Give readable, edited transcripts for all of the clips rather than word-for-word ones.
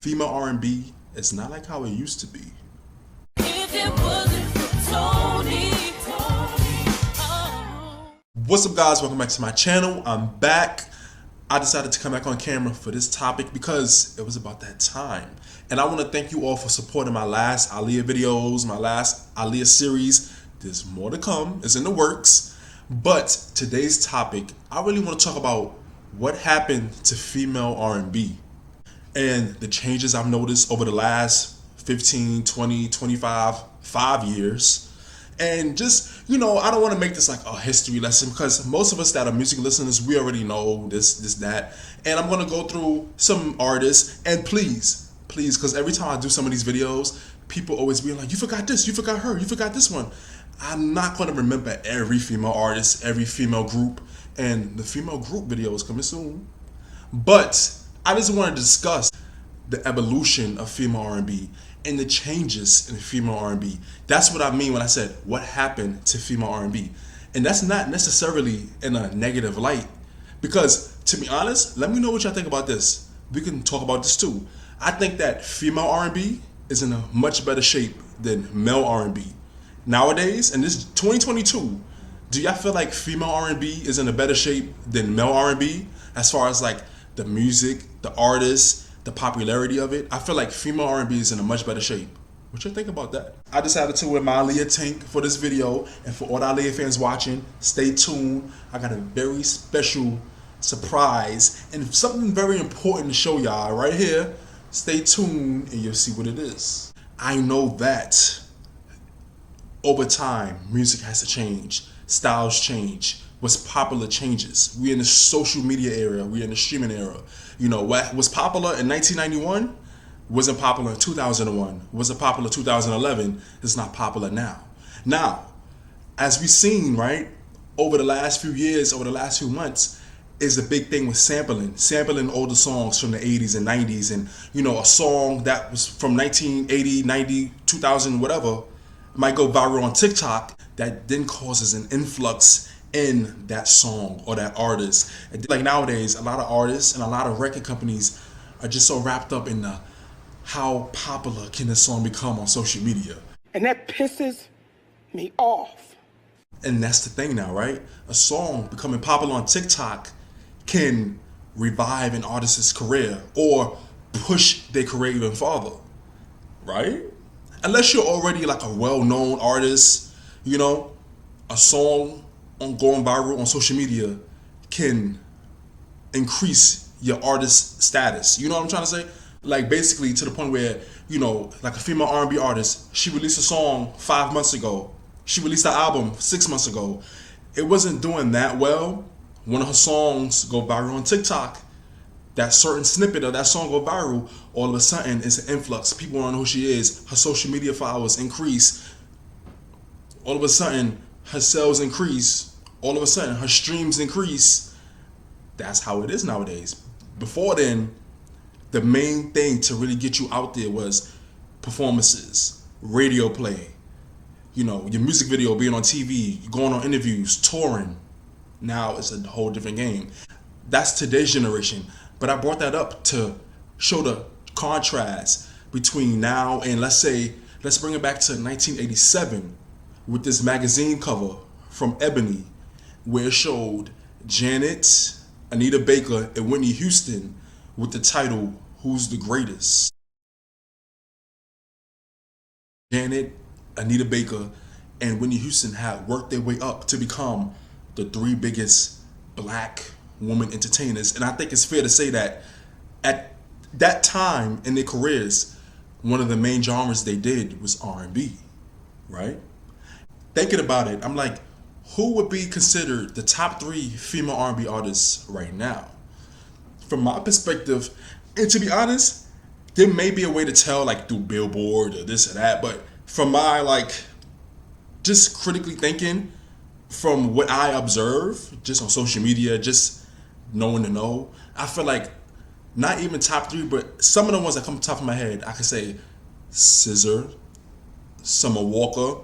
Female R&B is not like how it used to be. If it wasn't for What's up, guys? Welcome back to my channel. I'm back. I decided to come back on camera for this topic because it was about that time. And I want to thank you all for supporting my last Aaliyah videos, my last Aaliyah series. There's more to come. It's in the works. But today's topic, I really want to talk about what happened to female R&B and the changes I've noticed over the last 15, 20, 25, 5 years. And just, I don't want to make this like a history lesson because most of us that are music listeners, we already know this, that. And I'm going to go through some artists. And please, because every time I do some of these videos, people always be like, you forgot this, you forgot her, you forgot this one. I'm not going to remember every female artist, every female group. And the female group video is coming soon. But I just want to discuss the evolution of female R&B and the changes in female R&B. That's what I mean when I said what happened to female R&B. And that's not necessarily in a negative light, because to be honest, let me know what y'all think about this. We can talk about this too. I think that female R&B is in a much better shape than male R&B. Nowadays, in this 2022, do y'all feel like female R&B is in a better shape than male R&B as far as like the music, the artists, the popularity of it? I feel like female R&B is in a much better shape. What you think about that? I decided to wear my Aaliyah tank for this video, and for all the Aaliyah fans watching, stay tuned. I got a very special surprise and something very important to show y'all right here. Stay tuned and you'll see what it is. I know that over time, music has to change, styles change, what's popular changes. We're in the social media era, we're in the streaming era. What was popular in 1991 wasn't popular in 2001, wasn't popular in 2011, it's not popular now. Now, as we've seen, right, over the last few years, over the last few months, is a big thing with sampling older songs from the 80s and 90s, and a song that was from 1980, 90, 2000, whatever, might go viral on TikTok, that then causes an influx in that song or that artist. Like nowadays, a lot of artists and a lot of record companies are just so wrapped up in how popular can this song become on social media. And that pisses me off. And that's the thing now, right? A song becoming popular on TikTok can revive an artist's career or push their career even farther, right? Unless you're already like a well-known artist, a song on going viral on social media can increase your artist status. You know what I'm trying to say? Like basically to the point where, like a female R&B artist, she released a song 5 months ago. She released an album 6 months ago. It wasn't doing that well. One of her songs go viral on TikTok. That certain snippet of that song go viral, all of a sudden it's an influx. People don't know who she is. Her social media followers increase. All of a sudden, her sales increase. All of a sudden, her streams increase. That's how it is nowadays. Before then, the main thing to really get you out there was performances, radio play, your music video being on TV, going on interviews, touring. Now it's a whole different game. That's today's generation. But I brought that up to show the contrast between now and let's bring it back to 1987 with this magazine cover from Ebony, where it showed Janet, Anita Baker, and Whitney Houston with the title, Who's the Greatest? Janet, Anita Baker, and Whitney Houston had worked their way up to become the three biggest black woman entertainers. And I think it's fair to say that at that time in their careers, one of the main genres they did was R&B, right? Thinking about it, I'm like, who would be considered the top 3 female R&B artists right now? From my perspective, and to be honest, there may be a way to tell, like through Billboard or this or that, but from my just critically thinking, from what I observe just on social media, just knowing to know, I feel like not even top 3, but some of the ones that come to the top of my head, I could say SZA, Summer Walker.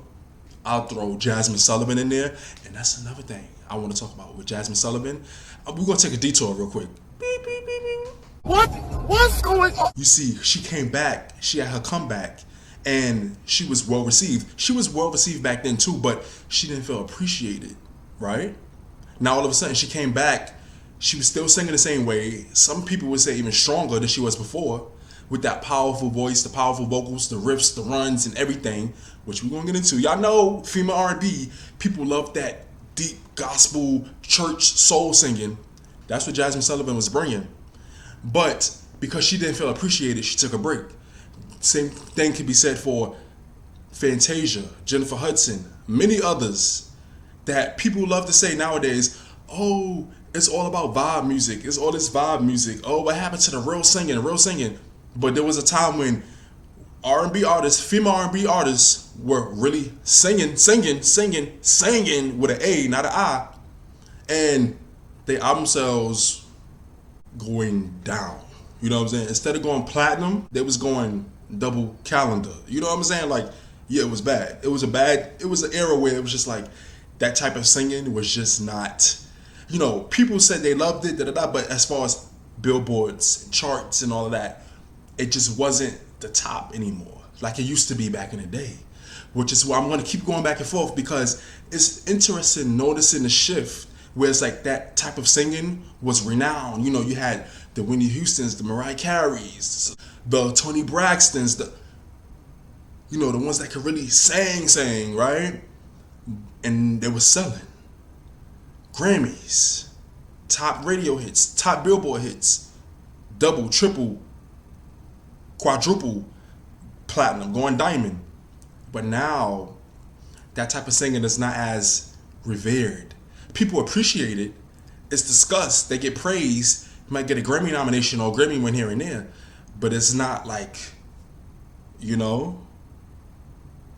I'll throw Jasmine Sullivan in there, and that's another thing I want to talk about with Jasmine Sullivan. We're gonna take a detour real quick. Beep, beep, beep, beep. What's going on? You see, she came back, she had her comeback, and she was well received. She was well received back then too, but she didn't feel appreciated, right? Now all of a sudden she came back, she was still singing the same way. Some people would say even stronger than she was before, with that powerful voice, the powerful vocals, the riffs, the runs, and everything, which we're gonna get into. Y'all know female R&B, people love that deep gospel, church, soul singing. That's what Jasmine Sullivan was bringing. But because she didn't feel appreciated, she took a break. Same thing can be said for Fantasia, Jennifer Hudson, many others that people love to say nowadays, oh, it's all about vibe music. It's all this vibe music. Oh, what happened to the real singing, real singing? But there was a time when R&B artists, female R&B artists were really singing with an A, not an I. And their album sales going down. You know what I'm saying? Instead of going platinum, they was going double calendar. You know what I'm saying? Like, yeah, it was bad. It was an era where it was just like, that type of singing was just not, you know, people said they loved it, but as far as billboards and charts and all of that, it just wasn't the top anymore like it used to be back in the day. Which is why I'm going to keep going back and forth, because it's interesting noticing the shift where it's like that type of singing was renowned. You know, you had the Whitney Houstons, the Mariah Careys, the Toni Braxtons, the ones that could really sing, right? And they were selling Grammys, top radio hits, top Billboard hits, double, triple, quadruple platinum, going diamond. But now, that type of singing is not as revered. People appreciate it. It's discussed. They get praised. You might get a Grammy nomination or a Grammy win here and there. But it's not like,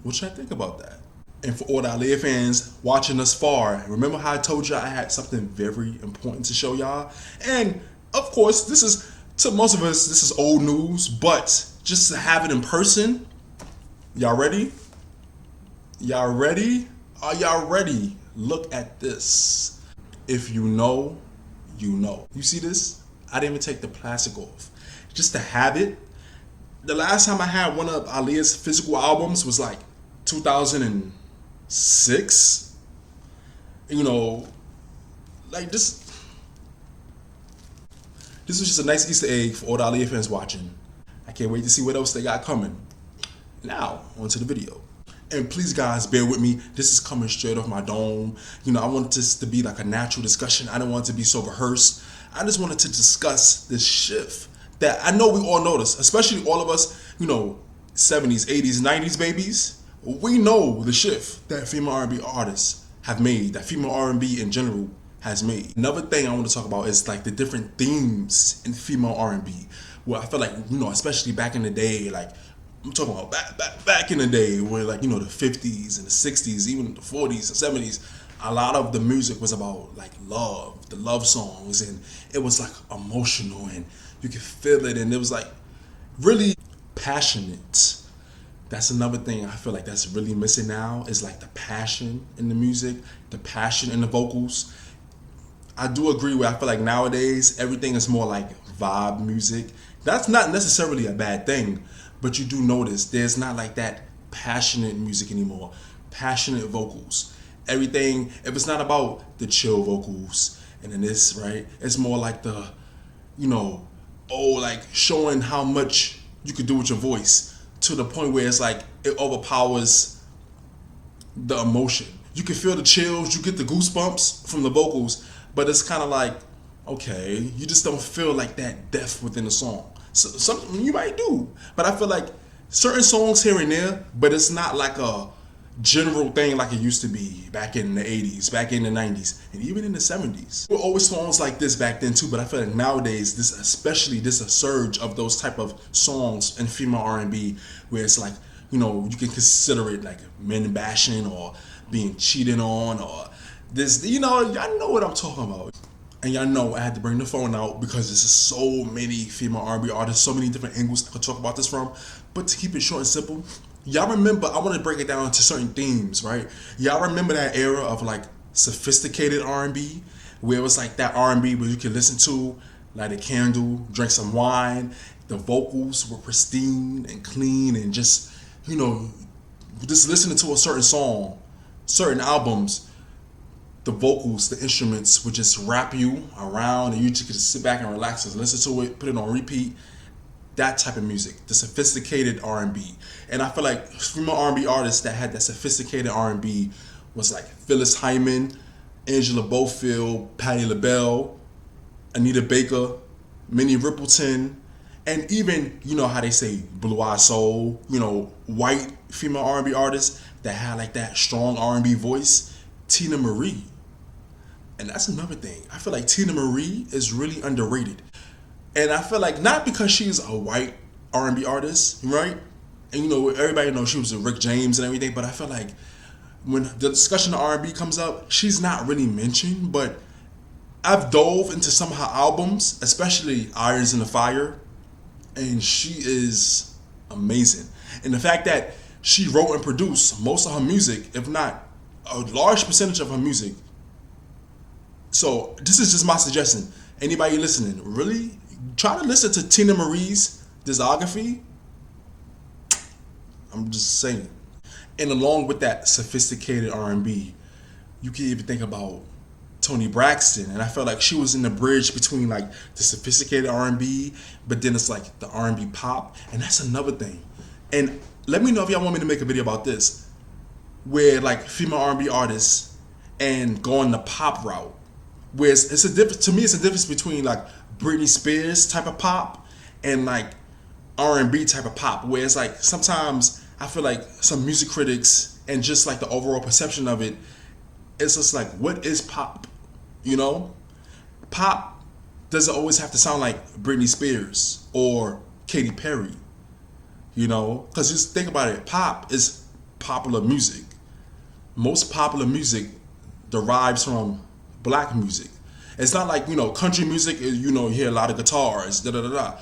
what should I think about that? And for all the Aaliyah fans watching us far, remember how I told y'all I had something very important to show y'all? And of course, this is, to most of us, this is old news, but just to have it in person, y'all ready? Y'all ready? Are y'all ready? Look at this. If you know, you know. You see this? I didn't even take the plastic off. Just to have it. The last time I had one of Aaliyah's physical albums was like 2006. Like this was just a nice Easter egg for all the Aaliyah fans watching. I can't wait to see what else they got coming. Now, onto the video. And please guys, bear with me. This is coming straight off my dome. I want this to be like a natural discussion. I don't want it to be so rehearsed. I just wanted to discuss this shift that I know we all notice, especially all of us, 70s, 80s, 90s babies. We know the shift that female R&B artists have made, that female R&B in general has made. Another thing I want to talk about is like the different themes in female R&B. Where I feel like, especially back in the day, like I'm talking about back in the day where like, the 50s and the 60s, even the 40s and 70s, a lot of the music was about like love, the love songs, and it was like emotional and you could feel it, and it was like really passionate. That's another thing I feel like that's really missing now, is like the passion in the music, the passion in the vocals. I do agree with, I feel like nowadays everything is more like vibe music. That's not necessarily a bad thing, but you do notice there's not like that passionate music anymore, passionate vocals. Everything, if it's not about the chill vocals and then this, right, it's more like the, like showing how much you could do with your voice, to the point where it's like it overpowers the emotion. You can feel the chills, you get the goosebumps from the vocals, but it's kind of like, okay, you just don't feel like that depth within the song. So something you might do, but I feel like certain songs here and there, but it's not like a general thing like it used to be back in the 80s, back in the 90s, and even in the 70s. There were always songs like this back then too, but I feel like nowadays, this a surge of those type of songs in female R&B, where it's like, you can consider it like men bashing or being cheated on, or this, y'all know what I'm talking about. And y'all know I had to bring the phone out because there's so many female R&B artists, so many different angles I could talk about this from. But to keep it short and simple, y'all remember, I want to break it down to certain themes, right? Y'all remember that era of like sophisticated R&B, where it was like that R&B where you can listen to light a candle, drink some wine. The vocals were pristine and clean, and just, you know, just listening to a certain song, certain albums, the vocals, the instruments would just wrap you around, and you just could sit back and relax and listen to it, put it on repeat. That type of music, the sophisticated R&B. And I feel like female R&B artists that had that sophisticated R&B was like Phyllis Hyman, Angela Bofield, Patti LaBelle, Anita Baker, Minnie Riperton, and even, you know how they say Blue Eye Soul, you know, white female R&B artists that had like that strong R&B voice, Tina Marie. And that's another thing. I feel like Tina Marie is really underrated. And I feel like not because she's a white R&B artist, right? And you know, everybody knows she was with Rick James and everything, but I feel like when the discussion of R&B comes up, she's not really mentioned, but I've dove into some of her albums, especially Irons in the Fire, and she is amazing. And the fact that she wrote and produced most of her music, if not a large percentage of her music. So this is just my suggestion. Anybody listening, really try to listen to Tina Marie's discography. I'm just saying. And along with that sophisticated R&B, you can even think about Toni Braxton, and I felt like she was in the bridge between like the sophisticated R&B, but then it's like the R&B pop, and that's another thing. And let me know if y'all want me to make a video about this, where like female R&B artists and going the pop route, where it's a difference. To me, it's a difference between like Britney Spears type of pop and like R&B type of pop, where it's like sometimes I feel like some music critics and just like the overall perception of it, it's just like, what is pop? You know, pop doesn't always have to sound like Britney Spears or Katy Perry. You know, because just think about it, pop is popular music. Most popular music derives from black music. It's not like, you know, country music is, you know, you hear a lot of guitars, da da da da.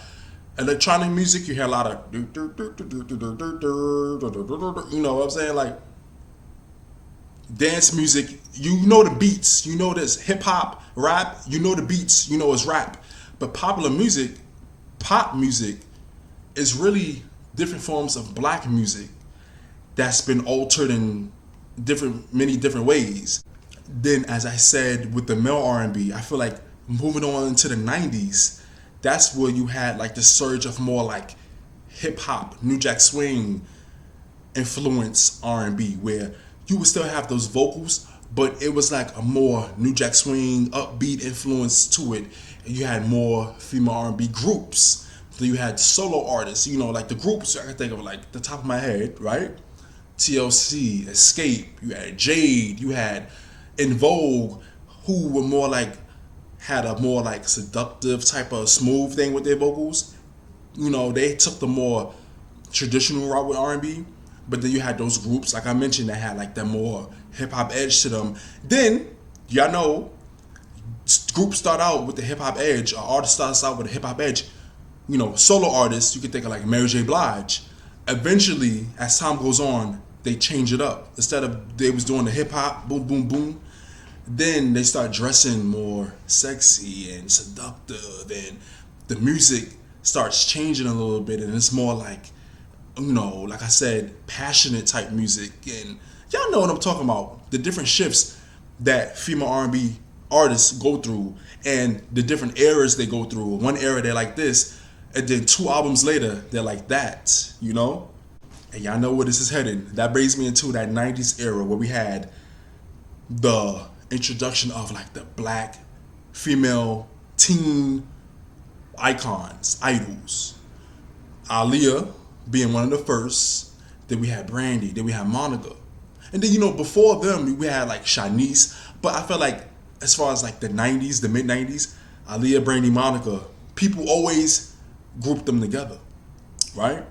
Electronic music, you hear a lot of, you know what I'm saying? Like dance music, you know the beats, you know this hip hop, rap, you know the beats, you know it's rap. But popular music, pop music, is really different forms of black music that's been altered in many different ways. Then, as I said, with the male R&B, I feel like moving on into the 90s, that's where you had like the surge of more like hip hop, New Jack Swing influence R&B, where you would still have those vocals, but it was like a more New Jack Swing upbeat influence to it. And you had more female R&B groups. Then you had solo artists, you know, like the groups I can think of like the top of my head, right? TLC, Escape, you had Jade, you had In Vogue, who were more like, had a more like seductive type of smooth thing with their vocals. You know, they took the more traditional route with R&B, but then you had those groups, like I mentioned, that had like that more hip hop edge to them. Then, y'all know, groups start out with the hip hop edge, or artists start out with a hip hop edge. You know, solo artists, you can think of like Mary J. Blige. Eventually, as time goes on, they change it up. Instead of they was doing the hip hop, boom, boom, boom, then they start dressing more sexy and seductive, and the music starts changing a little bit, and it's more like, you know, like I said, passionate type music. And y'all know what I'm talking about, the different shifts that female R&B artists go through and the different eras they go through. One era they're like this, and then 2 albums later they're like that, you know. And y'all know where this is heading. That brings me into that 90s era where we had the introduction of like the black female teen icons, idols. Aaliyah being one of the first. Then we had Brandy. Then we had Monica. And then, you know, before them, we had like Shanice. But I feel like as far as like the 90s, the mid 90s, Aaliyah, Brandy, Monica, people always group them together, right?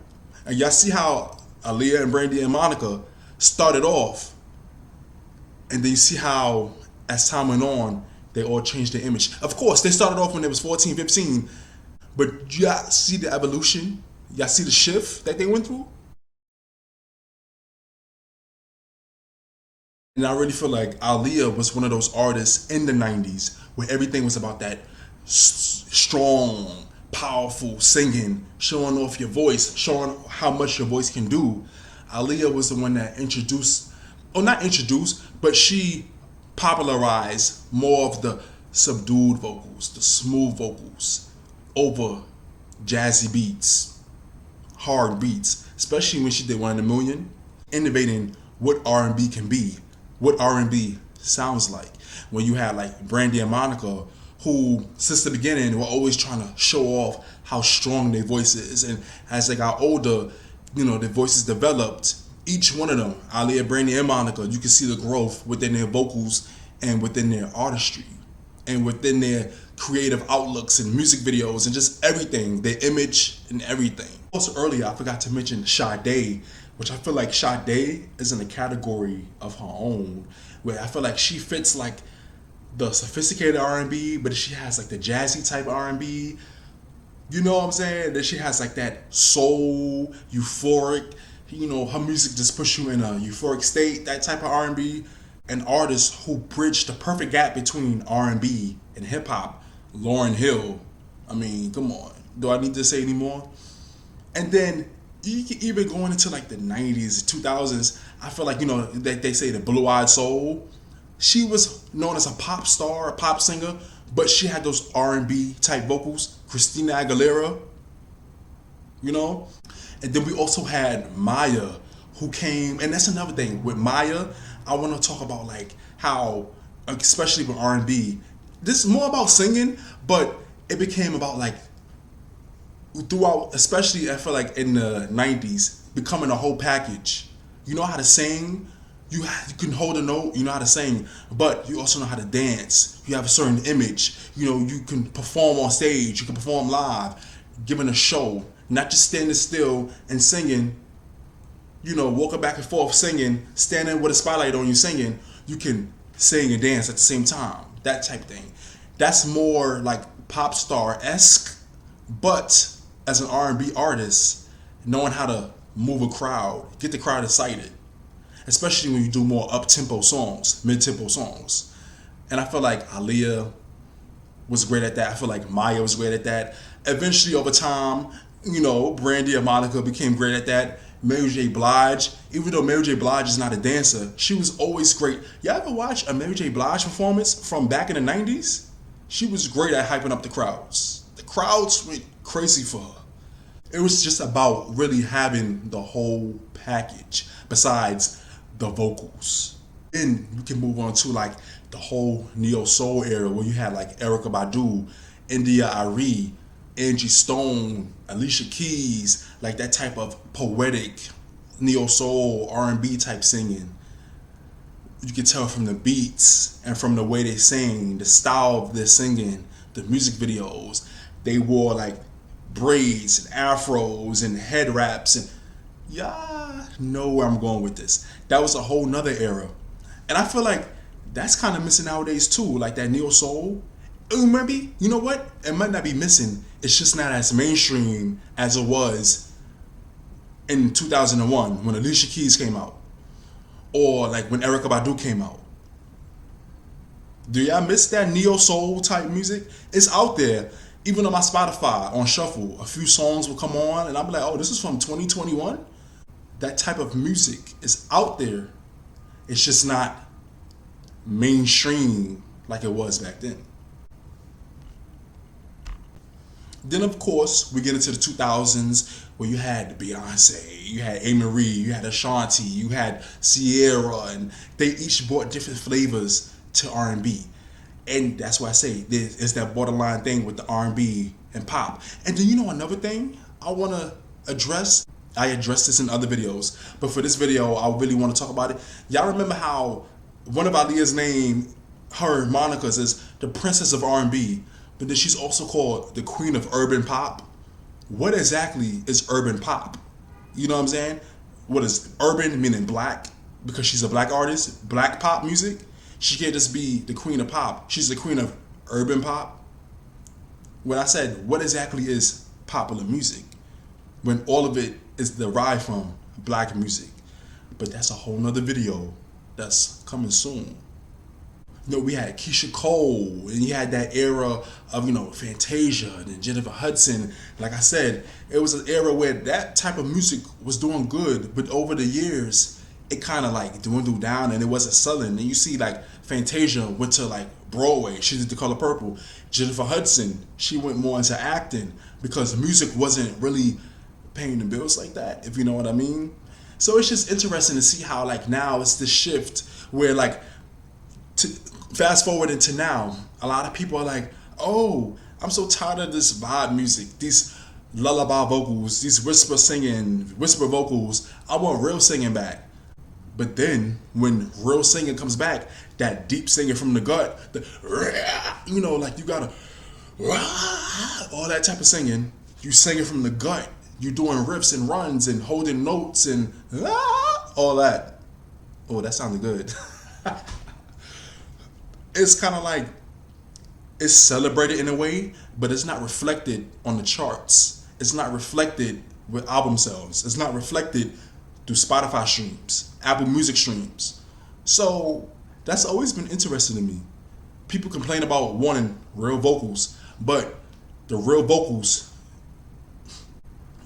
And y'all see how Aaliyah and Brandy and Monica started off, and then you see how as time went on, they all changed their image. Of course, they started off when they was 14, 15, but y'all see the evolution? Y'all see the shift that they went through? And I really feel like Aaliyah was one of those artists in the 90s where everything was about that strong, powerful singing, showing off your voice, showing how much your voice can do. Aaliyah was the one that introduced, or not introduced, but she popularized more of the subdued vocals, the smooth vocals, over jazzy beats, hard beats, especially when she did One in a Million, innovating what R&B can be, what R&B sounds like. When you had like Brandy and Monica, who since the beginning were always trying to show off how strong their voice is, and as they got older, their voices developed. Each one of them, Aaliyah, Brandy, and Monica, you can see the growth within their vocals and within their artistry and within their creative outlooks and music videos and just everything, their image and everything. Also earlier, I forgot to mention Sade, which I feel like Sade is in a category of her own, where I feel like she fits like the sophisticated R&B, but she has like the jazzy type R&B. You know what I'm saying? That she has like that soul, euphoric, her music just puts you in a euphoric state, that type of R&B. An artist who bridged the perfect gap between R&B and hip hop, Lauryn Hill. I mean, come on. Do I need to say any more? And then you can even going into like the 90s, 2000s, I feel like, that they say the blue-eyed soul. She was known as a pop star, a pop singer, but she had those R&B type vocals. Christina Aguilera, And then we also had Maya, who came, and that's another thing. With Maya, I want to talk about like how, especially with R&B, this is more about singing, but it became about like, throughout, especially I feel like in the 90s, becoming a whole package. You know how to sing, you can hold a note, you know how to sing, but you also know how to dance. You have a certain image. You can perform on stage, you can perform live, giving a show, not just standing still and singing, walking back and forth singing, standing with a spotlight on you singing. You can sing and dance at the same time, that type of thing. That's more like pop star-esque, but as an R&B artist, knowing how to move a crowd, get the crowd excited, especially when you do more up-tempo songs, mid-tempo songs. And I feel like Aaliyah was great at that. I feel like Maya was great at that. Eventually, over time, Brandy and Monica became great at that. Mary J. Blige, even though Mary J. Blige is not a dancer, she was always great. Y'all ever watch a Mary J. Blige performance from back in the 90s? She was great at hyping up the crowds. The crowds went crazy for her. It was just about really having the whole package besides the vocals. Then you can move on to like the whole neo soul era where you had like Erykah Badu, India Arie, Angie Stone, Alicia Keys, like that type of poetic neo soul R&B type singing. You can tell from the beats and from the way they sing, the style of their singing, the music videos. They wore like braids and afros and head wraps, and y'all know where I'm going with this. That was a whole nother era. And I feel like that's kind of missing nowadays too, like that neo soul. Maybe, you know what? It might not be missing. It's just not as mainstream as it was in 2001 when Alicia Keys came out, or like when Erykah Badu came out. Do y'all miss that neo soul type music? It's out there. Even on my Spotify, on shuffle, a few songs will come on and I'm like, oh, this is from 2021? That type of music is out there. It's just not mainstream like it was back then. Then, of course, we get into the 2000s where you had Beyonce, you had A. Marie, you had Ashanti, you had Sierra, and they each brought different flavors to R&B. And that's why I say it's that borderline thing with the R&B and pop. And then another thing I want to address, I addressed this in other videos, but for this video, I really want to talk about it. Y'all remember how one of Aaliyah's name, her monikers, is the Princess of R&B, but then she's also called the Queen of Urban Pop. What exactly is urban pop? You know what I'm saying? What is urban meaning black? Because she's a black artist, black pop music. She can't just be the queen of pop. She's the queen of urban pop. When I said, what exactly is popular music? When all of it is derived from black music. But that's a whole nother video that's coming soon. You know, we had Keisha Cole, and you had that era of, you know, Fantasia and Jennifer Hudson. Like I said, it was an era where that type of music was doing good, but over the years, it kind of like dwindled down and it wasn't selling. And you see, like, Fantasia went to like Broadway. She did The Color Purple. Jennifer Hudson, she went more into acting because music wasn't really paying the bills like that, if you know what I mean. So it's just interesting to see how, like, now it's this shift where, like, fast forward into now, a lot of people are like, oh, I'm so tired of this vibe music, these lullaby vocals, these whisper vocals. I want real singing back. But then when real singing comes back, that deep singing from the gut, you know, like you gotta, all that type of singing, you singing from the gut, you doing riffs and runs and holding notes and all that. Oh, that sounded good. It's kind of like, it's celebrated in a way, but it's not reflected on the charts. It's not reflected with album sales. It's not reflected through Spotify streams, Apple Music streams. So that's always been interesting to me. People complain about wanting real vocals, but the real vocals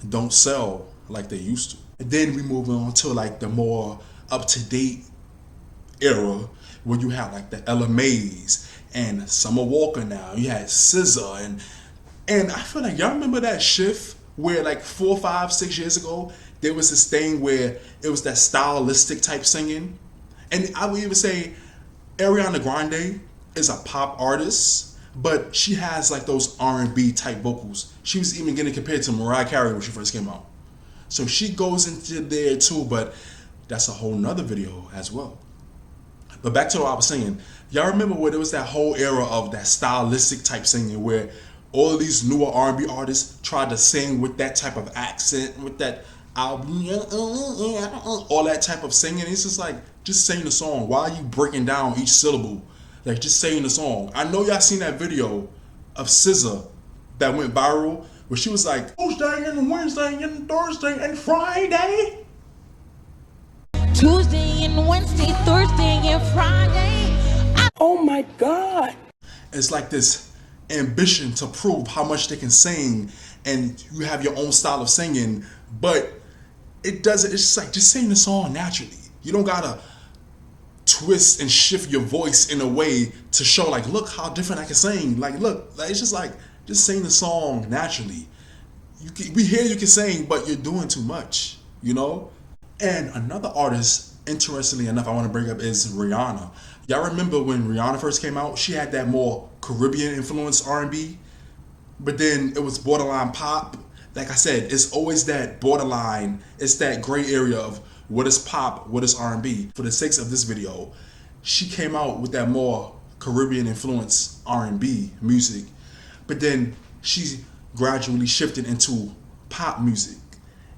don't sell like they used to. And then we move on to like the more up-to-date era where you have like the Ella Mays and Summer Walker now. You had SZA and I feel like y'all remember that shift where like 4, 5, 6 years ago, there was this thing where it was that stylistic type singing. And I would even say Ariana Grande is a pop artist, but she has like those R&B type vocals. She was even getting compared to Mariah Carey when she first came out. So she goes into there too, but that's a whole nother video as well. But back to what I was saying, y'all remember where there was that whole era of that stylistic type singing where all of these newer R&B artists tried to sing with that type of accent, with that album, all that type of singing. It's just like, just sing the song. Why are you breaking down each syllable? Like, just sing the song. I know y'all seen that video of SZA that went viral where she was like, Tuesday and Wednesday and Thursday and Friday. Tuesday and Wednesday, Thursday and Friday. Oh my God. It's like this ambition to prove how much they can sing, and you have your own style of singing, but it doesn't, it's just like, just sing the song naturally. You don't gotta twist and shift your voice in a way to show like, look how different I can sing. Like, look, like, it's just like, just sing the song naturally. We hear you can sing, but you're doing too much, you know? And another artist, interestingly enough, I want to bring up is Rihanna. Y'all remember when Rihanna first came out? She had that more Caribbean influenced R&B, but then it was borderline pop. Like I said, it's always that borderline. It's that gray area of what is pop, what is R&B. For the sakes of this video, she came out with that more Caribbean influenced R&B music, but then she gradually shifted into pop music,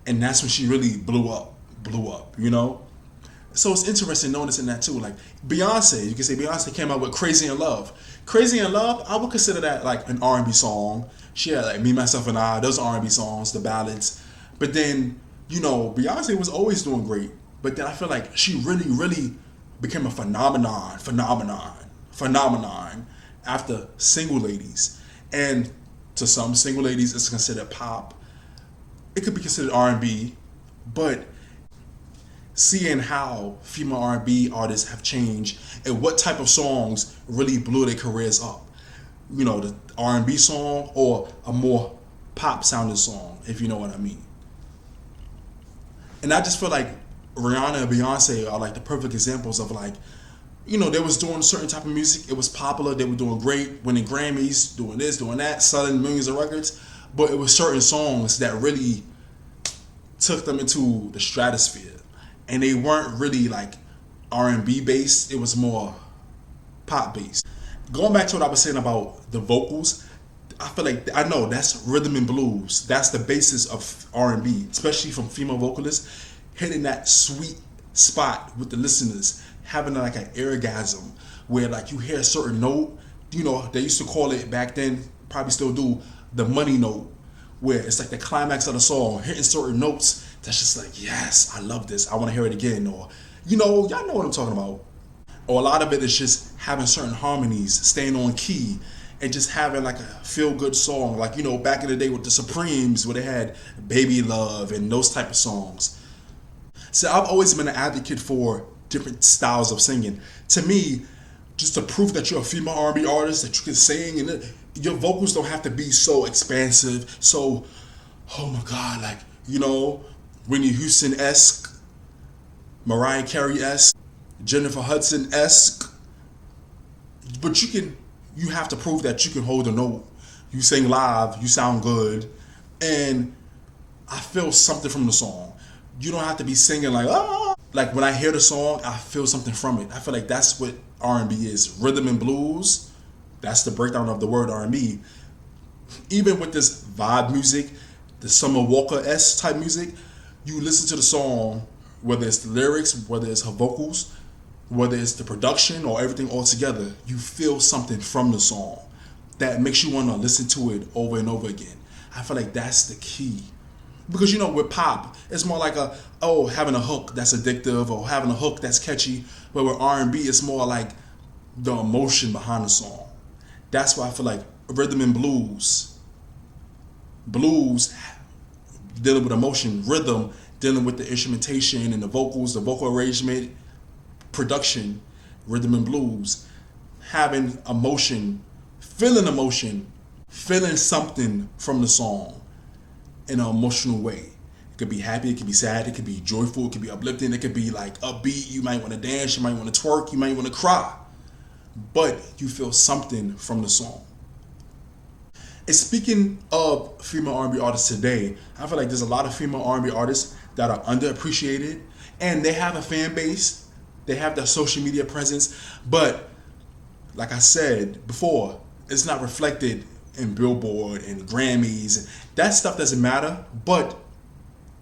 and that's when she really blew up, you know? So it's interesting noticing that too. Like Beyonce, you can say Beyonce came out with Crazy in Love. Crazy in Love, I would consider that like an R&B song. She had like Me, Myself, and I, those R&B songs, the ballads. But then, you know, Beyonce was always doing great. But then I feel like she really became a phenomenon after Single Ladies. And to some, Single Ladies is considered pop. It could be considered R&B, but seeing how female R&B artists have changed and what type of songs really blew their careers up. You know, the R&B song or a more pop sounding song, if you know what I mean. And I just feel like Rihanna and Beyonce are like the perfect examples of like, you know, they was doing a certain type of music. It was popular. They were doing great, winning Grammys, doing this, doing that, selling millions of records. But it was certain songs that really took them into the stratosphere. And they weren't really like R&B based. It was more pop based. Going back to what I was saying about the vocals, I feel like, I know that's rhythm and blues. That's the basis of R&B, especially from female vocalists, hitting that sweet spot with the listeners, having like an orgasm where like you hear a certain note. You know, they used to call it back then, probably still do, the money note, where it's like the climax of the song, hitting certain notes that's just like, yes, I love this, I want to hear it again. Or, you know, y'all know what I'm talking about. Or a lot of it is just having certain harmonies, staying on key, and just having like a feel-good song, like, you know, back in the day with the Supremes, where they had Baby Love and those type of songs. So I've always been an advocate for different styles of singing. To me, just to prove that you're a female R&B artist, that you can sing, and your vocals don't have to be so expansive, so, oh my God, like, you know, Whitney Houston-esque, Mariah Carey-esque, Jennifer Hudson-esque. But you have to prove that you can hold a note. You sing live, you sound good, and I feel something from the song. You don't have to be singing like, ah. Like when I hear the song, I feel something from it. I feel like that's what R&B is. Rhythm and blues, that's the breakdown of the word R&B. Even with this vibe music, the Summer Walker-esque type music, you listen to the song, whether it's the lyrics, whether it's her vocals, whether it's the production or everything all together, you feel something from the song that makes you want to listen to it over and over again. I feel like that's the key. Because, you know, with pop, it's more like having a hook that's addictive or having a hook that's catchy. But with R&B, it's more like the emotion behind the song. That's why I feel like rhythm and blues dealing with emotion, rhythm dealing with the instrumentation and the vocals, the vocal arrangement, production, rhythm and blues, having emotion, feeling something from the song in an emotional way. It could be happy, it could be sad, it could be joyful, it could be uplifting, it could be like upbeat. You might want to dance, you might want to twerk, you might want to cry, but you feel something from the song. And speaking of female R&B artists today, I feel like there's a lot of female R&B artists that are underappreciated, and they have a fan base, they have their social media presence, but like I said before, it's not reflected in Billboard and Grammys. That stuff doesn't matter, but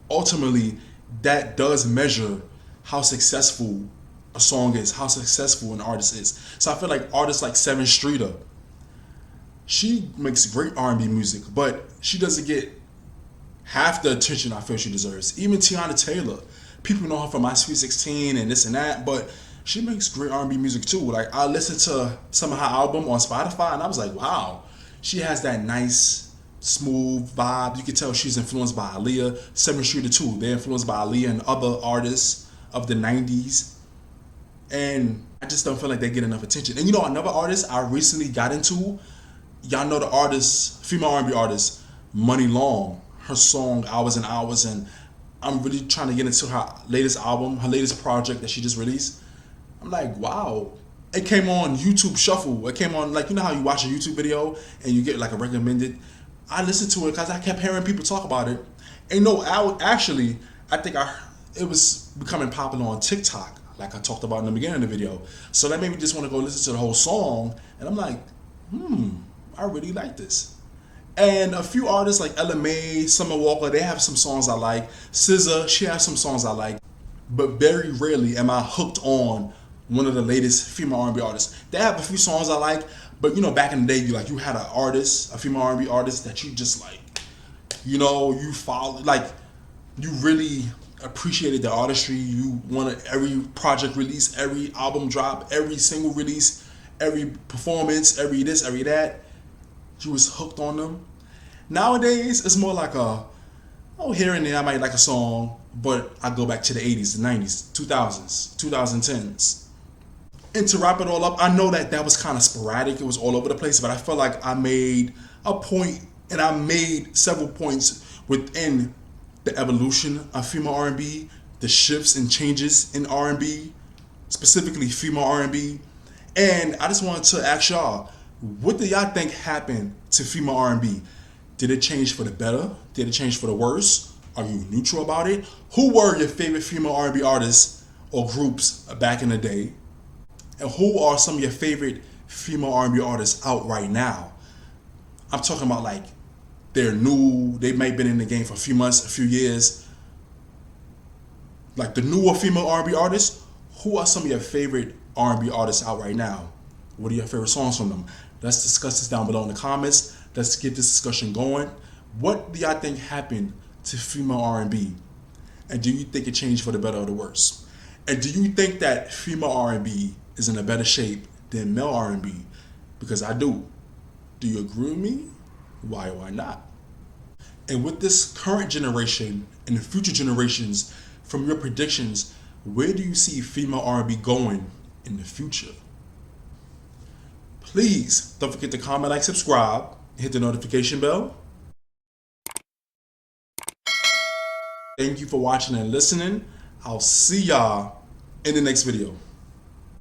ultimately that does measure how successful a song is, how successful an artist is. So I feel like artists like Seven Streeter, she makes great R&B music, but she doesn't get half the attention I feel she deserves. Even Tiana Taylor, people know her from My Sweet 16 and this and that, but she makes great R&B music too. Like, I listened to some of her album on Spotify and I was like, wow, she has that nice, smooth vibe. You can tell she's influenced by Aaliyah. Seven Streeter too, they're influenced by Aaliyah and other artists of the 90s. And I just don't feel like they get enough attention. And you know, another artist I recently got into, y'all know the artist, female R&B artist, Money Long. Her song Hours and Hours, and I'm really trying to get into her latest album, her latest project that she just released. I'm like, wow. It came on YouTube Shuffle. It came on, like, you know how you watch a YouTube video and you get like a recommended. I listened to it because I kept hearing people talk about it. And no, I think it was becoming popular on TikTok, like I talked about in the beginning of the video. So that made me just want to go listen to the whole song. And I'm like, I really like this. And a few artists like Ella Mai, Summer Walker, they have some songs I like. SZA, she has some songs I like. But very rarely am I hooked on one of the latest female R&B artists. They have a few songs I like, but you know, back in the day, you had an artist, a female R&B artist that you just like, you know, you follow, like, you really appreciated the artistry. You wanted every project release, every album drop, every single release, every performance, every this, every that. You was hooked on them. Nowadays, it's more like here and there I might like a song, but I go back to the 80s, the 90s, 2000s, 2010s. And to wrap it all up, I know that was kind of sporadic. It was all over the place, but I felt like I made a point, and I made several points within the evolution of female R&B, the shifts and changes in R&B, specifically female R&B. And I just wanted to ask y'all, what do y'all think happened to female R&B? Did it change for the better? Did it change for the worse? Are you neutral about it? Who were your favorite female R&B artists or groups back in the day? And who are some of your favorite female R&B artists out right now? I'm talking about like they're new, they may have been in the game for a few months, a few years. Like the newer female R&B artists, who are some of your favorite R&B artists out right now? What are your favorite songs from them? Let's discuss this down below in the comments. Let's get this discussion going. What do y'all think happened to female R&B? And do you think it changed for the better or the worse? And do you think that female R&B is in a better shape than male R&B? Because I do. Do you agree with me? Why or why not? And with this current generation and the future generations, from your predictions, where do you see female R&B going in the future? Please don't forget to comment, like, subscribe, and hit the notification bell. Thank you for watching and listening. I'll see y'all in the next video.